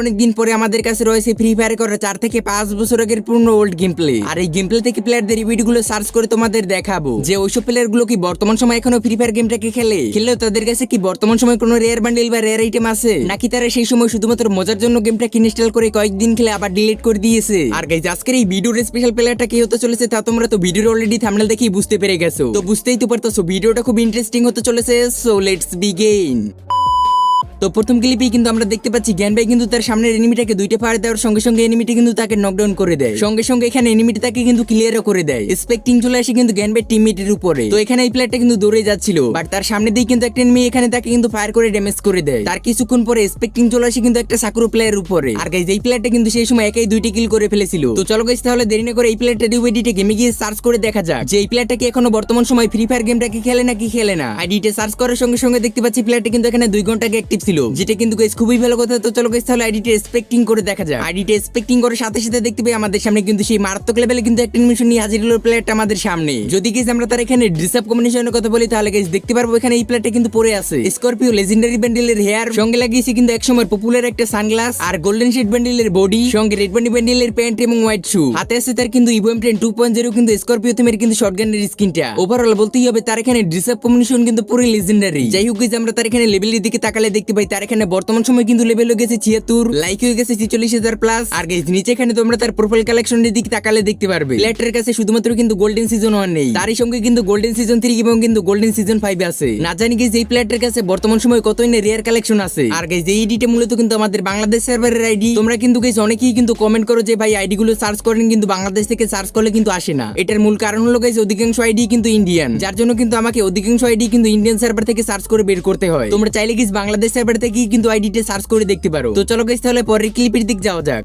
অনেকদিন পরে আমাদের কাছে রয়েছে ফ্রি ফায়ার করা 4 থেকে 5 বছর আগের পূর্ণ ওল্ড গেম প্লে। আর এই গেম প্লে থেকে প্লেয়ারদের ভিডিওগুলো সার্চ করে তোমাদের দেখাবো যে ওইসব প্লেয়ার গুলো কি বর্তমান সময় এখনো ফ্রি ফায়ার গেমটাকে খেললেও তাদের কাছে কি বর্তমান সময় কোনো রেয়ার বান্ডেল বা রেয়ার আইটেম আছে, নাকি তারা সেই সময় শুধুমাত্র মজার জন্য গেমটাকে ইনস্টল করে কয়েকদিন খেলে আবার ডিলিট করে দিয়েছে। আর গাইজ আজকের এই ভিডিওর স্পেশাল প্লেয়ারটা কি হতে চলেছে তা তোমরা তো ভিডিওর অলরেডি থাম্বনেল দেখেই বুঝতে পেরে গেছো। তো বুঝতেই তো পারতেছো ভিডিওটা খুব ইন্টারেস্টিং হতে চলেছে। So let's begin. তো প্রথম ক্লিপেই কিন্তু আমরা দেখতে পাচ্ছি জ্ঞান ভাই কিন্তু তার সামনের এনিমিটাকে দুইটা ফায়ার দেওয়ার সঙ্গে সঙ্গে এনিমিটি কিন্তু তাকে নকডাউন করে দেয়। সঙ্গে সঙ্গে এখানে এনিমিটি তাকে কিন্তু ক্লিয়ারও করে দেয়। স্পেক্টিং চলে আসে কিন্তু জ্ঞান ভাই টিমমেটের উপরে। তো এখানে এই প্লেয়ারটা কিন্তু দৌড়ে যাচ্ছিল, বাট তার সামনে দিয়ে কিন্তু একটা এনিমি এখানে তাকে কিন্তু ফায়ার করে ড্যামেজ করে দেয়। তার কিছুক্ষণ পরে স্পেক্টিং চলে আসে কিন্তু একটা সাকুরো প্লেয়ার উপরে। আর গাইজ এই প্লেয়ারটা কিন্তু সেই সময় একাই 2টি কিল করে ফেলেছিল। তো চলো গাইজ তাহলে দেরি না করে এই প্লেয়ারটা ডিউবিডিতে গেমে গিয়ে সার্চ করে দেখা যাক যে এই প্লেয়ারটা কি এখনো বর্তমান সময় ফ্রি ফায়ার গেমটাকে খেলে নাকি খেলে না। আইডিতে সার্চ করার সঙ্গে সঙ্গে দেখতে পাচ্ছি প্লেয়ারটা কিন্তু এখানে 2 ঘন্টা আগে অ্যাক্টিভ ছিল, যেটা কিন্তু খুবই ভালো কথা। তো চলো গাইস তাহলে আইডিটা এক্সপেক্টিং করে দেখা যায়। আইডিটা এক্সপেক্টিং করার সাথে সাথে দেখতে পাই আমাদের সামনে কিন্তু সেই মারাত্মক লেভেলে কিন্তু একটা অ্যানিমেশন নিয়ে হাজির হলো প্লেয়ারটা আমাদের সামনে। যদি গাইস আমরা তার এখানে ডিসঅ্যাপ কম্বিনেশনের কথা বলি তাহলে গাইস দেখতে পারবো এখানে এই প্লেয়ারটা কিন্তু পরে আছে স্করপিও লেজেন্ডারি বান্ডেলের হেয়ার, সঙ্গে লাগিয়েছে কিন্তু একসময় পপুলার একটা সানগ্লাস, আর গোল্ডেন শিট বান্ডেলের বডি, সঙ্গে রেড বান্ডি বান্ডেলের প্যান্ট এবং হোয়াইট শু। হাতে আছে তার কিন্তু ইভো M10 2.0 কিন্তু স্করপিও থিমের কিন্তু শটগানের স্কিনটা। ওভারঅল বলতেই হবে তার এখানে ডিসঅ্যাপ কম্বিনেশন কিন্তু পুরো লেজেন্ডারি। যাই হোক গাইস আমরা তার এখানে লেভেলের দিকে তাকালে দেখতে পাই তার এখানে বর্তমান সময় কিন্তু লেভেল হয়ে গেছে 76, লাইক হয়ে গেছে 46,000 প্লাস। আর গাইস নিচে এখানে তোমরা তার প্রোফাইল কালেকশনের দিকে তাকালে দেখতে পারবে প্লেয়ারটার কাছে শুধুমাত্র কিন্তু গোল্ডেন সিজন 1 নেই, তারই সঙ্গে কিন্তু গোল্ডেন সিজন 3 এবং কিন্তু গোল্ডেন সিজন 5 আছে। না জানি গাইস এই প্লেয়ারটার কাছে বর্তমান সময় কতই না রেয়ার কালেকশন আছে। আর গাইস এই আইডিটা মূলত কিন্তু আমাদের বাংলাদেশ সার্ভারের আইডি। তোমরা কিন্তু গাইস অনেকেই কিন্তু কমেন্ট করো যে ভাই আইডি গুলো সার্চ করেন কিন্তু বাংলাদেশ থেকে সার্চ করলে কিন্তু আসে না। এটার মূল কারণ হলো গাইস অধিকাংশ আইডি কিন্তু ইন্ডিয়ান, যার জন্য কিন্তু আমাকে অধিকাংশ আইডি কিন্তু ইন্ডিয়ান সার্ভার থেকে সার্চ করে বের করতে হয়। তোমরা চাইলে গাইস বাংলাদেশ সার্ভার থেকেই কিন্তু আইডিটা সার্চ করে দেখতে পারো। তো চলো গাইস তাহলে পরের ক্লিপের দিক যাওয়া যাক।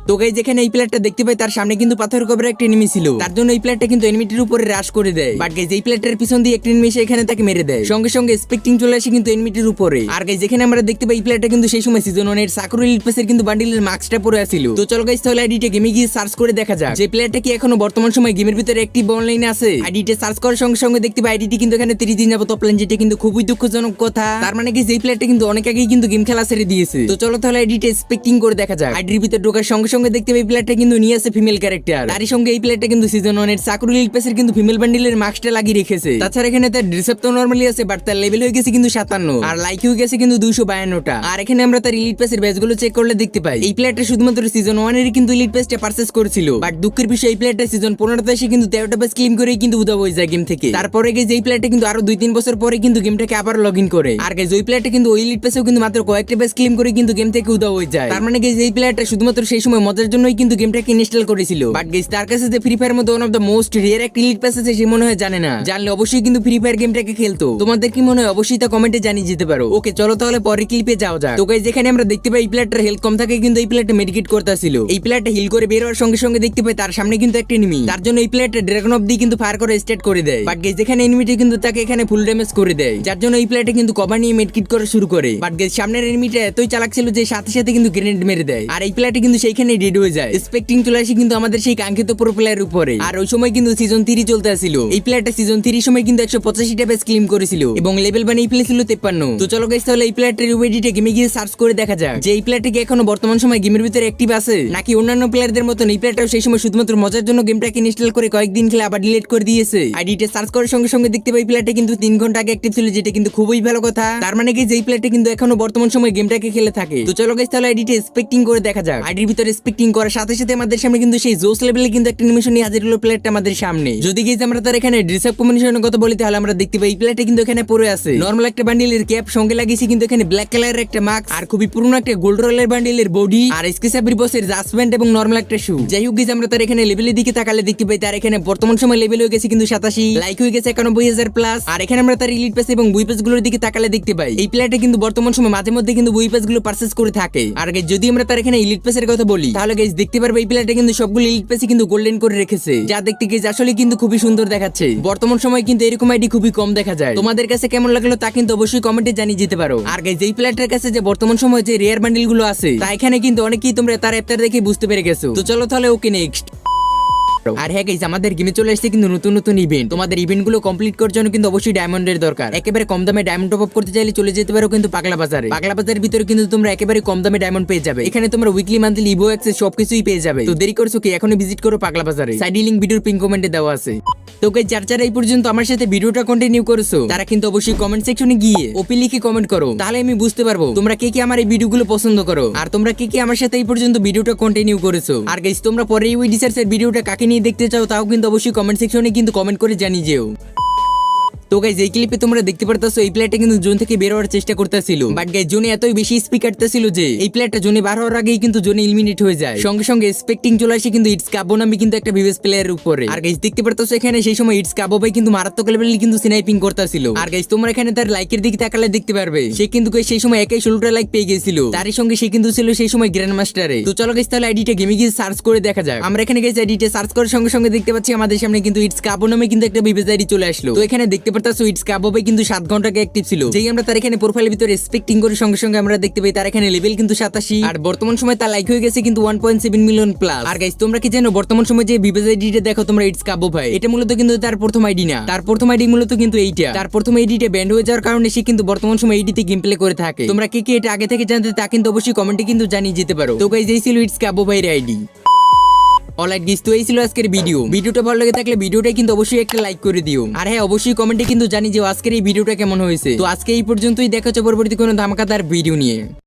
তো গাইস যেখানে এই প্লেয়ারটা দেখতে পাই তার সামনে কিন্তু পাথরের কবরে একটা এনিমি ছিল, তার জন্য এই প্লেয়ারটা কিন্তু এনিমিটির উপরে রাশ করে দেয়। বাট গাইস এই প্লেয়ারটার পিছন দিয়ে একটা এনিমি এসে এখানে তাকে মেরে দেয়, সঙ্গে সঙ্গে স্পেক্টিং চলে আসে কিন্তু এনিমিটির উপরে। আর গাইস যেখানে আমরা দেখতে পাই এই প্লেয়ারটা কিন্তু সেই সময় সিজন 1 এর সাকুরো এলিট পাসের কিন্তু বান্ডেলের মাস্কটা পরে আছিল। তো চলো গাইস তাহলে আইডিটা গেমে গিয়ে সার্চ করে দেখা যাক যে প্লেয়ারটা কি এখনো বর্তমান সময় গেমের ভিতরে অ্যাক্টিভ অনলাইনে আছে। আইডিটা সার্চ করার সঙ্গে সঙ্গে দেখতে পাই আইডিটি কিন্তু এখানে 30 দিন যাবত অফলাইন, যেটা কিন্তু খুবই দুঃখজনক কথা। তার মানে গাইস এই প্লেয়ারটা কিন্তু অনেক আগেই কিন্তু গেম খেলা ছেড়ে দিয়েছে। তো চলো তাহলে আইডিটা এক্সপেক্টিং করে দেখা যাক। আইডির ভিতরে ঢোকার সঙ্গে সঙ্গে দেখতে পাই প্লেয়ারটা কিন্তু নিয়ে আসে ফিমেল ক্যারেক্টার। তারই সঙ্গে এই প্লেয়ারটা কিন্তু সিজন 1 এর সাকুরো এলিট পাসের কিন্তু ফিমেল বান্ডেলের মাস্কটা লাগিয়ে রেখেছে। তাছাড়া এখানে তার ড্রেসআপ তো নরমালি আছে, বাট তার লেভেল হয়ে গেছে কিন্তু 57, আর লাইক হয়ে গেছে কিন্তু 252টা। আর এখানে আমরা তার এলিট পাসের ব্যাচগুলো চেক করলে দেখতে পাই এই প্লেয়ারটা শুধুমাত্র সিজন 1 এর কিন্তু এলিট পাসটা পারচেজ করেছিল। বাট দুঃখের বিষয় এই প্লেয়ারটা সিজন 15 তে এসে কিন্তু 13টা ব্যাচ ক্লেম করেই কিন্তু উধাও হয়ে যায় গেম থেকে। তারপরে গাইস এই প্লেয়ারটা কিন্তু আরো 2-3 বছর পরে কিন্তু গেমটাকে আবার লগইন করে। আর গাইস ওই প্লেয়ারটা কিন্তু ওই এলিট পাসেও কিন্তু মাত্র কয়েকটা ব্যাচ ক্লেম করে কিন্তু গেম থেকে উধাও হয়ে যায়। তার মানে গাইস এই প্লেয়ারটা শুধুমাত্র সেই সময় মজার জন্যই কিন্তু গেমটাকে ইনস্টল করেছিল। বাট গাইস তার কাছে যে ফ্রি ফায়ার মধ্যে one of the most rare একটা এলিট পাস আছে সে মনে হয় জানে না। জানলে অবশ্যই কিন্তু ফ্রি ফায়ার গেমটাকে খেলতো। তোমাদের কি মনে হয় অবশ্যই তা কমেন্টে জানিয়ে যেতে পারো। ওকে চলো তাহলে পরের ক্লিপে যাওয়া যাক। তো গাইস যেখানে আমরা দেখতে পাই এই প্লেয়ারটার হেলথ কম থাকে কিন্তু এই প্লেয়ারটা মেডিকেট করতেছিল। এই প্লেয়ারটা হিল করে বের হওয়ার সঙ্গে সঙ্গে দেখতে পাই তার সামনে কিন্তু একটা এনিমি, তার জন্য এই প্লেয়ারটা ড্রাগন অফ দিয়ে কিন্তু ফায়ার করে স্টার্ট করে দেয়। বাট গাইস যেখানে এনিমিটা কিন্তু তাকে এখানে ফুল ড্যামেজ করে দেয়, যার জন্য এই প্লেয়ারটা কিন্তু কভার নিয়ে মেডকিট করা শুরু করে। বাট গাইস সামনের এনিমিটা এতই চালাক ছিল যে সাথে সাথে কিন্তু গ্রেনেড মেরে দেয়, আর এই প্লেয়ারটা কিন্তু সেইখানে ডেড হয়ে যায়। স্পেক্টিং চলে আসে কিন্তু আমাদের সেই কাঙ্ক্ষিত প্রো প্লেয়ার উপরে। আর ওই সময় কিন্তু সিজন 3 চলতে আসছিল। এই প্লেয়ারটা সিজন 3 সময় কিন্তু 185টা ব্যাচ ক্লেম করেছিল এবং লেভেল বানিয়ে ফেলেছিল 53। তো চলো গাইস তাহলে এই প্লেয়ারটার ইউআইডিটা গেমে গিয়ে সার্চ করে দেখা যাক যে এই প্লেয়ারটা কি এখনো বর্তমান সময় গেমের ভিতরে অ্যাক্টিভ আছে, নাকি অন্যান্য প্লেয়ারদের মতন এই প্লেয়ারটাও সেই সময় শুধুমাত্র মজার জন্য গেমটাকে ইনস্টল করে কয়েকদিন খেলে আবার ডিলিট করে দিয়েছে। আইডিটা সার্চ করার সঙ্গে সঙ্গে দেখতে পাই প্লেয়ারটা কিন্তু 3 ঘন্টা আগে অ্যাক্টিভ ছিল, যেটা কিন্তু খুবই ভালো কথা। তার মানে গাইস এই প্লেয়ারটা কিন্তু এখনো বর্তমান সময় গেমটাকে খেলে থাকে। তো চলো গাইস তাহলে আইডিটা এক্সপেক্টিং করে দেখা যাক। আইডির ভিতরে এক্সপেক্টিং করার সাথে সাথে আমাদের সামনে কিন্তু সেই জোস লেভেলে কিন্তু একটা অ্যানিমেশন নিয়ে হাজির হলো প্লেয়ারটা আমাদের সামনে। যদি গাইস আমরা তার এখানে ড্রেসআপ কম্বিনেশনের কথা বলি তাহলে আমরা দেখতে পাই এই প্লেয়ারটা কিন্তু এখানে পরে আছে নরমাল একটা বান্ডেলের ক্যাপ, সঙ্গে লাগিয়েছে কিন্তু এখানে ব্ল্যাক কালারের একটা মাস্ক, আর খুবই পুরনো একটা গোল্ড রয়্যালের বান্ডেলের বডি, আর এসকেসাবির বসের জাসপেন্ট এবং নরমাল একটা শু। যাই হোক গাইস আমরা তার এখানে লেভেলের দিকে তাকালে দেখতে পাই তার এখানে বর্তমান সময় লেভেল হয়ে গেছে কিন্তু 87, লাইক হয়ে গেছে 91,000 প্লাস। আর এখানে আমরা তার এলিট পাস এবং বুই পাস গুলোর দিকে তাকালে দেখতে পাই এই প্লেয়ারটা কিন্তু বর্তমান সময় মাঝে মধ্যে কিন্তু বুই পাস গুলো পারচেজ করে থাকে। আর গাইস যদি আমরা তার এখানে এলিট পাসের কথা বলি তাহলে গাইস দেখতে পারবে এই প্লেয়ারটা কিন্তু সবগুলো এলিট পাসই কিন্তু গোল্ডেন করে রেখেছে, যা দেখতে গাইস আসলে কিন্তু খুবই সুন্দর দেখাচ্ছে। বর্তমান সময় কিন্তু এরকম আইডি খুবই কম দেখা যায়। তোমাদের কাছে কেমন লাগলো তা কিন্তু অবশ্যই কমেন্টে জানিয়ে যেতে পারো। আর গাইস এই প্লেয়ারটার কাছে যে বর্তমান সময় যে রেয়ার বান্ডেল গুলো আছে তা এখানে কিন্তু অনেকেই তোমরা তার অ্যাপটা দেখে বুঝতে পেরে গেছো। তো চলো তাহলে ওকে নেক্সট। আর হ্যাঁ গাইস, আমাদের গেমে চলে আসছে কিন্তু নতুন নতুন ইভেন্ট। তোমাদের ইভেন্ট গুলো কমপ্লিট করার জন্য কিন্তু অবশ্যই ডায়মন্ডের দরকার। একেবারে কম দামে ডায়মন্ড টপ আপ করতে চাইলে চলে যেতে পারো কিন্তু পাগলা বাজারে। পাগলা বাজারের ভিতরে কিন্তু তোমরা একেবারে কম দামে ডায়মন্ড পেয়ে যাবে। এখানে তোমরা উইকলি মান্থলি ইভো অ্যাক্সেস সবকিছুই পেয়ে যাবে। তো দেরি করছো কি, এখনই ভিজিট করো পাগলা বাজারে। সাইড লিংক ভিডিওর পিন কমেন্টে দেওয়া আছে। তো গাইস, যারা এই পর্যন্ত আমার সাথে ভিডিওটা কন্টিনিউ করেছো তারা কিন্তু অবশ্যই কমেন্ট সেকশনে গিয়ে ওপি লিখে কমেন্ট করো, তাহলে আমি বুঝতে পারবো তোমরা কে কে আমার এই ভিডিওগুলো পছন্দ করো আর তোমরা কে কে আমার সাথে এই পর্যন্ত ভিডিওটা কন্টিনিউ করেছো। আর গাইস, তোমরা পরে এই রিসার্চ এর ভিডিওটা কাকে নিয়ে দেখতে চাও তাও কিন্তু অবশ্যই কমেন্ট সেকশনে কিন্তু কমেন্ট করে জানিয়ে যেও। তো গাইস, এই ক্লিপে তোমরা দেখতে পারতাছো এই প্লেয়ারটা কিন্তু জোন থেকে বের হওয়ার চেষ্টা করতেছিল, বাট গাইস জোনে এতই বেশি স্পিড কাটতেছিল যে এই প্লেয়ারটা জোনে বার হওয়ার আগেই কিন্তু জোনে এলিমিনেট হয়ে যায়। সঙ্গে সঙ্গে এক্সপেক্টিং চলে আসে কিন্তু ইটস কাবো নামে কিন্তু একটা ভিভিএস প্লেয়ারের উপরে। আর গাইস দেখতে পারতাছো এখানে সেই সময় ইটস কাবো ভাই কিন্তু মারাত্মক লেভেলে কিন্তু স্নাইপিং করতেছিল। আর গাইস, তোমরা এখানে তার লাইকের দিকে তাকালে দেখতে পারবে সে কিন্তু সেই সময় একাই 16টা লাইক পেয়ে গেছিল। তারই সঙ্গে সে কিন্তু ছিল সেই সময় গ্র্যান্ড মাস্টারে। তো চলো গাইস, তাহলে আইডিটা গেমে গিয়ে সার্চ করে দেখা যাক। আমরা এখানে গাইস আইডিটা সার্চ করার সঙ্গে সঙ্গে দেখতে পাচ্ছি আমাদের সামনে কিন্তু ইটস কাবো নামে কিন্তু একটা ভিভিএস আইডি চলে আসলো। তো এখানে দেখতে পারতাছো ইটস কাবো ভাই কিন্তু 7 ঘন্টা আগে অ্যাক্টিভ ছিল। যেই আমরা তার এখানে প্রোফাইলের ভিতরে এক্সপেক্টিং করে সঙ্গে সঙ্গে আমরা দেখতে পাই তার এখানে লেভেল কিন্তু 87 আর বর্তমান সময় তার লাইক হয়ে গেছে কিন্তু 1.7 মিলিয়ন প্লাস। আর গাইস, তোমরা কি জানো বর্তমান সময় যে ভিভিএস আইডিটা দেখো তোমরা ইটস কাবো ভাই, এটা মূলত কিন্তু তার প্রথম আইডি না। তার প্রথম আইডি মূলত কিন্তু এইটা। তার প্রথম আইডিটা ব্যান্ড হয়ে যাওয়ার কারণে সে কিন্তু বর্তমান সময় এইডিতে গেম প্লে করে থাকে। তোমরা কে কে এটা আগে থেকে জানতে তা কিন্তু অবশ্যই কমেন্টে কিন্তু জানিয়ে যেতে পারো। তো গাইস, এই ছিল ইটস কাবো ভাইয়ের আইডি। অলরাইট গাইস, তো এই ছিল আজকের ভিডিওটা ভালো লেগে থাকলে ভিডিওটা কিন্তু অবশ্যই একটা লাইক করে দিও। আর হ্যাঁ, অবশ্যই কমেন্টে কিন্তু জানিয়ে যে আজকের এই ভিডিওটা কেমন হয়েছে। তো আজকে এই পর্যন্তই, দেখা হচ্ছে পরবর্তী কোনো ধামাকাদার ভিডিও নিয়ে।